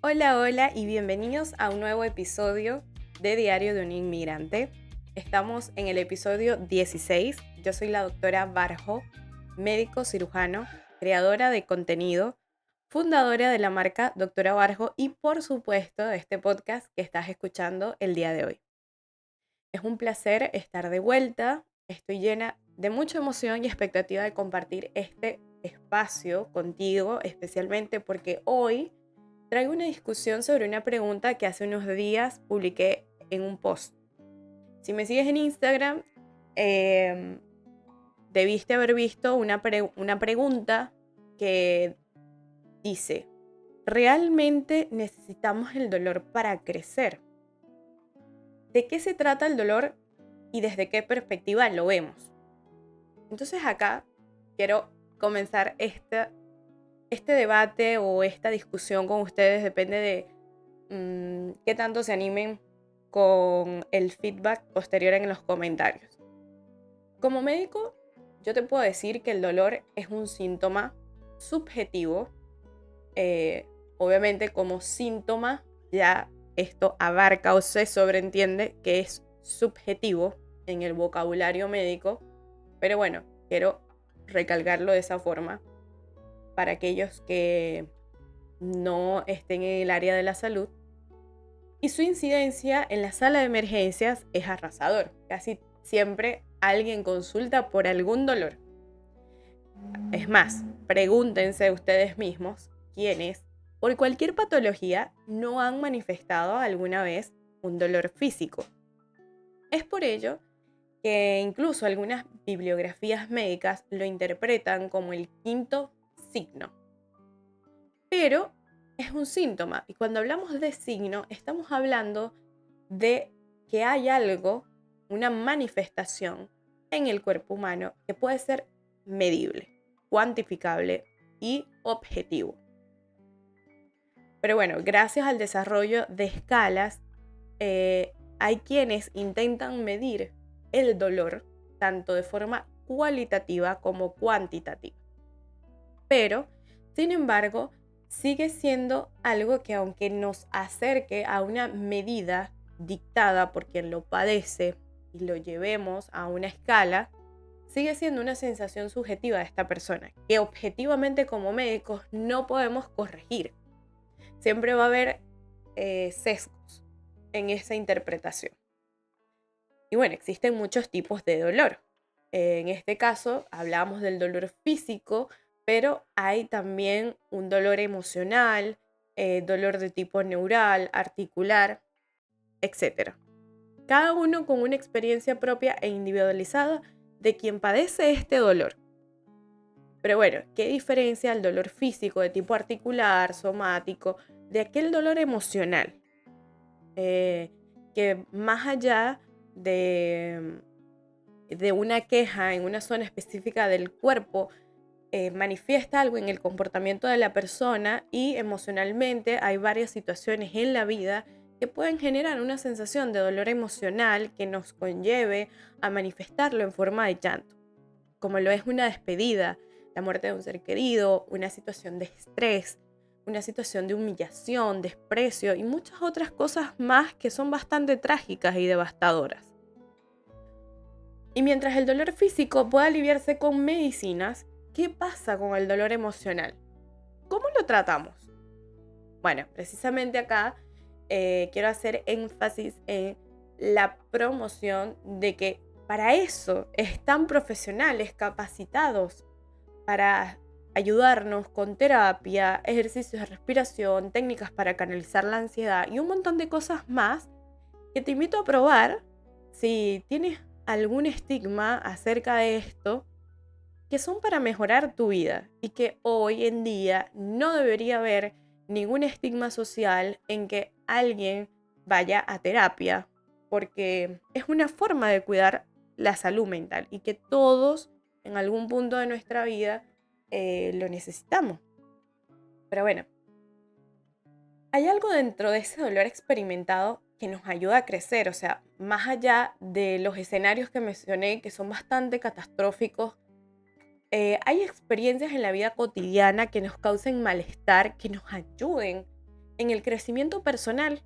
Hola, hola y bienvenidos a un nuevo episodio de Diario de un Inmigrante. Estamos en el episodio 16. Yo soy la doctora Barjo, médico cirujano, creadora de contenido, fundadora de la marca Doctora Barjo y por supuesto de este podcast que estás escuchando el día de hoy. Es un placer estar de vuelta. Estoy llena de mucha emoción y expectativa de compartir este espacio contigo, especialmente porque hoy traigo una discusión sobre una pregunta que hace unos días publiqué en un post. Si me sigues en Instagram, eh, debiste haber visto una pregunta que dice, ¿realmente necesitamos el dolor para crecer? ¿De qué se trata el dolor y desde qué perspectiva lo vemos? Entonces acá quiero comenzar este debate o esta discusión con ustedes, depende de qué tanto se animen con el feedback posterior en los comentarios. Como médico, yo te puedo decir que el dolor es un síntoma subjetivo. Obviamente como síntoma ya esto abarca o se sobreentiende que es subjetivo en el vocabulario médico, pero bueno, quiero recalcarlo de esa forma para aquellos que no estén en el área de la salud. Y su incidencia en la sala de emergencias es arrasador. Casi siempre alguien consulta por algún dolor. Es más, pregúntense ustedes mismos quiénes, por cualquier patología, no han manifestado alguna vez un dolor físico. Es por ello que incluso algunas bibliografías médicas lo interpretan como el quinto signo. Pero es un síntoma y cuando hablamos de signo estamos hablando de que hay algo, una manifestación en el cuerpo humano que puede ser medible, cuantificable y objetivo. Pero bueno, gracias al desarrollo de escalas, hay quienes intentan medir el dolor tanto de forma cualitativa como cuantitativa. Pero, sin embargo, sigue siendo algo que aunque nos acerque a una medida dictada por quien lo padece y lo llevemos a una escala, sigue siendo una sensación subjetiva de esta persona, que objetivamente como médicos no podemos corregir. Siempre va a haber sesgos en esa interpretación. Y bueno, existen muchos tipos de dolor. En este caso hablamos del dolor físico, pero hay también un dolor emocional, dolor de tipo neural, articular, etc. Cada uno con una experiencia propia e individualizada de quien padece este dolor. Pero bueno, ¿qué diferencia el dolor físico de tipo articular, somático, de aquel dolor emocional? Que más allá de una queja en una zona específica del cuerpo, manifiesta algo en el comportamiento de la persona y emocionalmente hay varias situaciones en la vida que pueden generar una sensación de dolor emocional que nos conlleve a manifestarlo en forma de llanto, como lo es una despedida, la muerte de un ser querido, una situación de estrés, una situación de humillación, desprecio y muchas otras cosas más que son bastante trágicas y devastadoras. Y mientras el dolor físico puede aliviarse con medicinas, ¿qué pasa con el dolor emocional? ¿Cómo lo tratamos? Bueno, precisamente acá quiero hacer énfasis en la promoción de que para eso están profesionales capacitados para ayudarnos con terapia, ejercicios de respiración, técnicas para canalizar la ansiedad y un montón de cosas más que te invito a probar si tienes algún estigma acerca de esto, que son para mejorar tu vida y que hoy en día no debería haber ningún estigma social en que alguien vaya a terapia, porque es una forma de cuidar la salud mental y que todos en algún punto de nuestra vida lo necesitamos. Pero bueno, hay algo dentro de ese dolor experimentado que nos ayuda a crecer, o sea, más allá de los escenarios que mencioné, que son bastante catastróficos, hay experiencias en la vida cotidiana que nos causen malestar, que nos ayuden en el crecimiento personal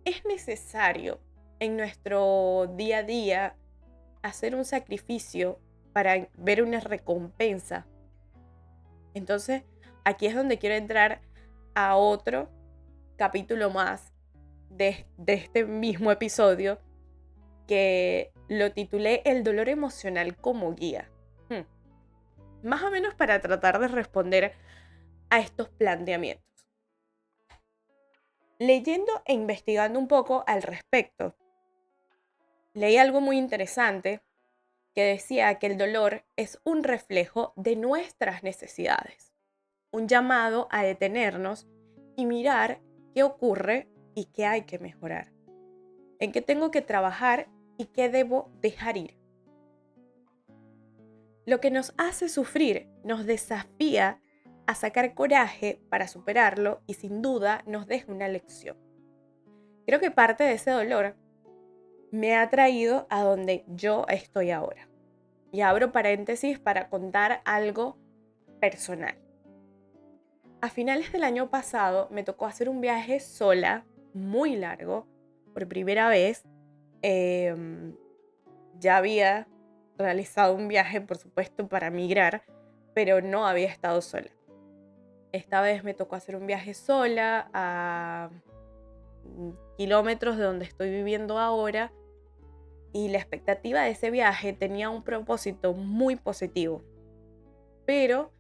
es necesario en nuestro día a día hacer un sacrificio para ver una recompensa. Entonces, aquí es donde quiero entrar a otro capítulo más de este mismo episodio, que lo titulé El dolor emocional como guía. Más o menos para tratar de responder a estos planteamientos. Leyendo e investigando un poco al respecto, leí algo muy interesante que decía que el dolor es un reflejo de nuestras necesidades, un llamado a detenernos y mirar qué ocurre y qué hay que mejorar, en qué tengo que trabajar y qué debo dejar ir. Lo que nos hace sufrir nos desafía a sacar coraje para superarlo y sin duda nos deja una lección. Creo que parte de ese dolor me ha traído a donde yo estoy ahora. Y abro paréntesis para contar algo personal. A finales del año pasado me tocó hacer un viaje sola, muy largo, por primera vez. Ya había realizado un viaje, por supuesto, para migrar, pero no había estado sola. Esta vez me tocó hacer un viaje sola a kilómetros de donde estoy viviendo ahora, y la expectativa de ese viaje tenía un propósito muy positivo. Pero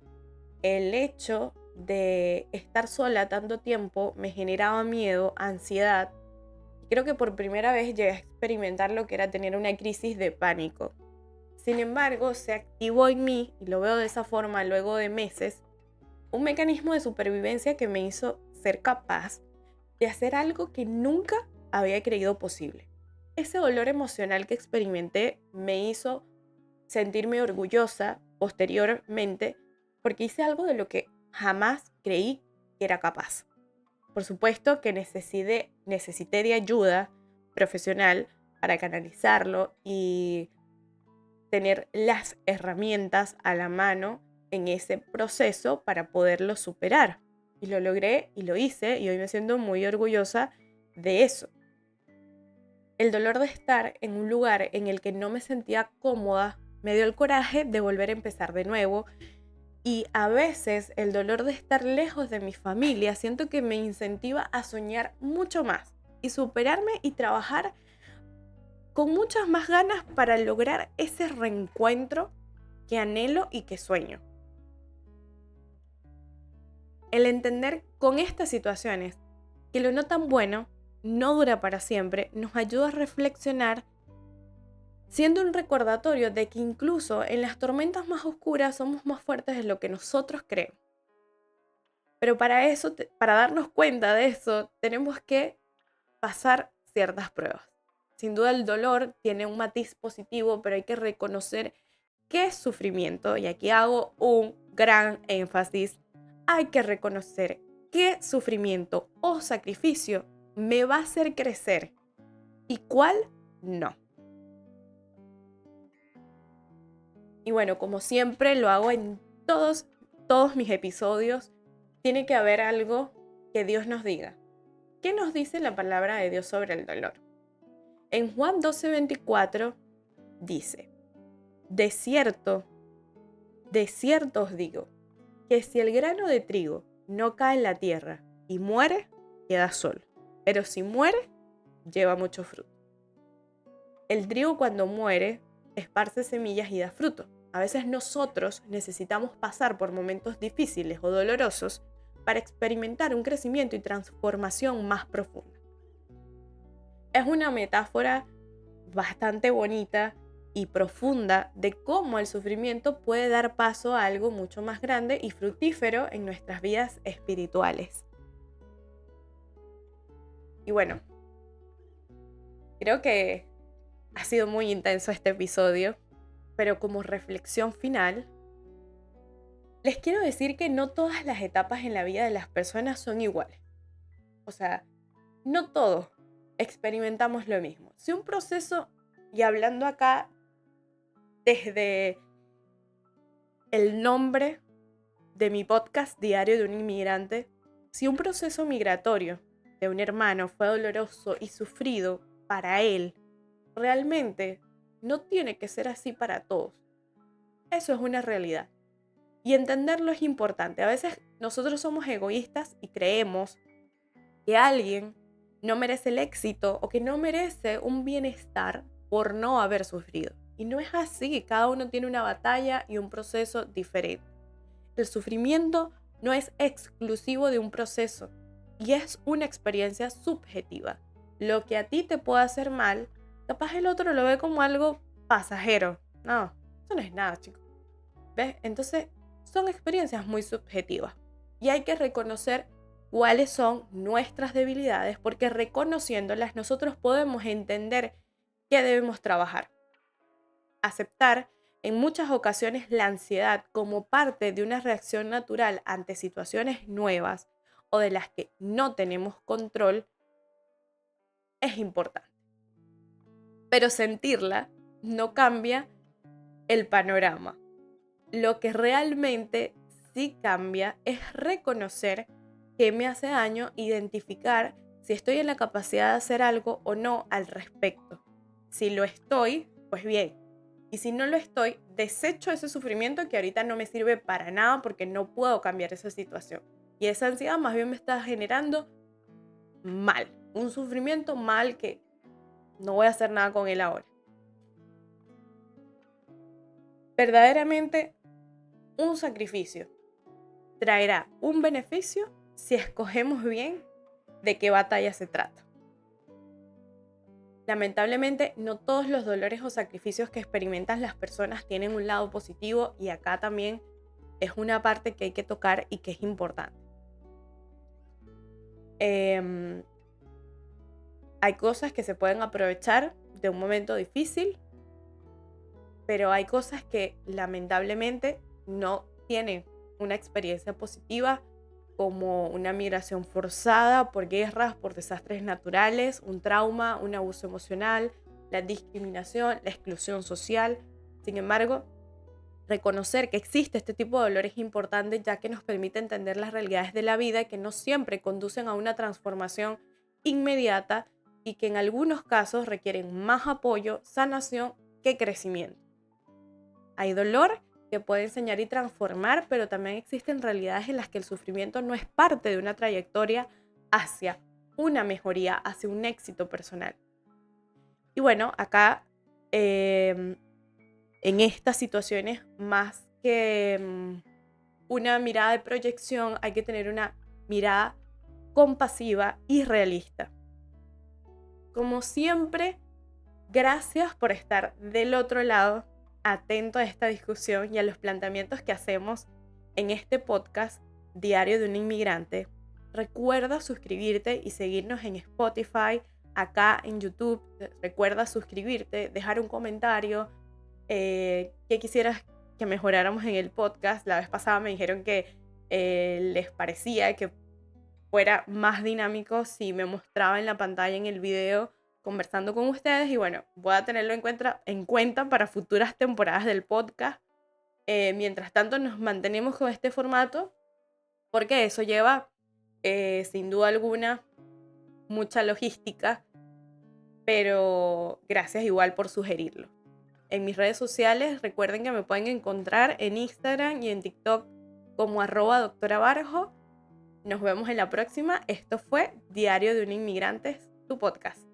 el hecho de estar sola tanto tiempo me generaba miedo, ansiedad, y creo que por primera vez llegué a experimentar lo que era tener una crisis de pánico. Sin embargo, se activó en mí, y lo veo de esa forma luego de meses, un mecanismo de supervivencia que me hizo ser capaz de hacer algo que nunca había creído posible. Ese dolor emocional que experimenté me hizo sentirme orgullosa posteriormente porque hice algo de lo que jamás creí que era capaz. Por supuesto que necesité de ayuda profesional para canalizarlo y tener las herramientas a la mano en ese proceso para poderlo superar. Y lo logré y lo hice, y hoy me siento muy orgullosa de eso. El dolor de estar en un lugar en el que no me sentía cómoda me dio el coraje de volver a empezar de nuevo, y a veces el dolor de estar lejos de mi familia siento que me incentiva a soñar mucho más y superarme y trabajar con muchas más ganas para lograr ese reencuentro que anhelo y que sueño. El entender con estas situaciones que lo no tan bueno no dura para siempre nos ayuda a reflexionar, siendo un recordatorio de que incluso en las tormentas más oscuras somos más fuertes de lo que nosotros creemos. Pero para eso, para darnos cuenta de eso, tenemos que pasar ciertas pruebas. Sin duda el dolor tiene un matiz positivo, pero hay que reconocer qué es sufrimiento, y aquí hago un gran énfasis. Hay que reconocer qué sufrimiento o sacrificio me va a hacer crecer y cuál no. Y bueno, como siempre lo hago en todos mis episodios, tiene que haber algo que Dios nos diga. ¿Qué nos dice la palabra de Dios sobre el dolor? En Juan 12:24 dice: de cierto os digo, que si el grano de trigo no cae en la tierra y muere, queda solo. Pero si muere, lleva mucho fruto. El trigo, cuando muere, esparce semillas y da fruto. A veces nosotros necesitamos pasar por momentos difíciles o dolorosos para experimentar un crecimiento y transformación más profunda. Es una metáfora bastante bonita y profunda de cómo el sufrimiento puede dar paso a algo mucho más grande y fructífero en nuestras vidas espirituales. Y bueno, creo que ha sido muy intenso este episodio, pero como reflexión final, les quiero decir que no todas las etapas en la vida de las personas son iguales. O sea, no todos experimentamos lo mismo. Si un proceso, y hablando acá desde el nombre de mi podcast, Diario de un Inmigrante, Si un proceso migratorio de un hermano fue doloroso y sufrido para él, realmente no tiene que ser así para todos. Eso es una realidad. Y entenderlo es importante. A veces nosotros somos egoístas y creemos que alguien no merece el éxito o que no merece un bienestar por no haber sufrido. Y no es así. Cada uno tiene una batalla y un proceso diferente. El sufrimiento no es exclusivo de un proceso y es una experiencia subjetiva. Lo que a ti te puede hacer mal, capaz el otro lo ve como algo pasajero. No, eso no es nada, chicos. ¿Ves? Entonces, son experiencias muy subjetivas y hay que reconocer cuáles son nuestras debilidades, porque reconociéndolas nosotros podemos entender qué debemos trabajar. Aceptar en muchas ocasiones la ansiedad como parte de una reacción natural ante situaciones nuevas o de las que no tenemos control es importante. Pero sentirla no cambia el panorama. Lo que realmente sí cambia es reconocer qué me hace daño, identificar si estoy en la capacidad de hacer algo o no al respecto. Si lo estoy, pues bien. Y si no lo estoy, desecho ese sufrimiento que ahorita no me sirve para nada porque no puedo cambiar esa situación. Y esa ansiedad más bien me está generando mal. Un sufrimiento mal que no voy a hacer nada con él ahora. Verdaderamente, un sacrificio traerá un beneficio si escogemos bien de qué batalla se trata. Lamentablemente, no todos los dolores o sacrificios que experimentan las personas tienen un lado positivo y acá también es una parte que hay que tocar y que es importante. Hay cosas que se pueden aprovechar de un momento difícil, pero hay cosas que lamentablemente no tienen una experiencia positiva, como una migración forzada por guerras, por desastres naturales, un trauma, un abuso emocional, la discriminación, la exclusión social. Sin embargo, reconocer que existe este tipo de dolor es importante, ya que nos permite entender las realidades de la vida que no siempre conducen a una transformación inmediata y que en algunos casos requieren más apoyo, sanación que crecimiento. Hay dolor que puede enseñar y transformar, pero también existen realidades en las que el sufrimiento no es parte de una trayectoria hacia una mejoría, hacia un éxito personal. Y bueno, acá en estas situaciones, más que una mirada de proyección, hay que tener una mirada compasiva y realista. Como siempre, gracias por estar del otro lado, atento a esta discusión y a los planteamientos que hacemos en este podcast Diario de un Inmigrante. Recuerda suscribirte y seguirnos en Spotify, acá en YouTube. Recuerda suscribirte, dejar un comentario, qué quisieras que mejoráramos en el podcast. La vez pasada me dijeron que les parecía que fuera más dinámico si me mostraba en la pantalla en el video conversando con ustedes, y bueno, voy a tenerlo en cuenta para futuras temporadas del podcast. Mientras tanto nos mantenemos con este formato porque eso lleva sin duda alguna mucha logística, pero gracias igual por sugerirlo. En mis redes sociales recuerden que me pueden encontrar en Instagram y en TikTok como @doctorabarjo. Nos vemos en la próxima. Esto fue Diario de un Inmigrante, tu podcast.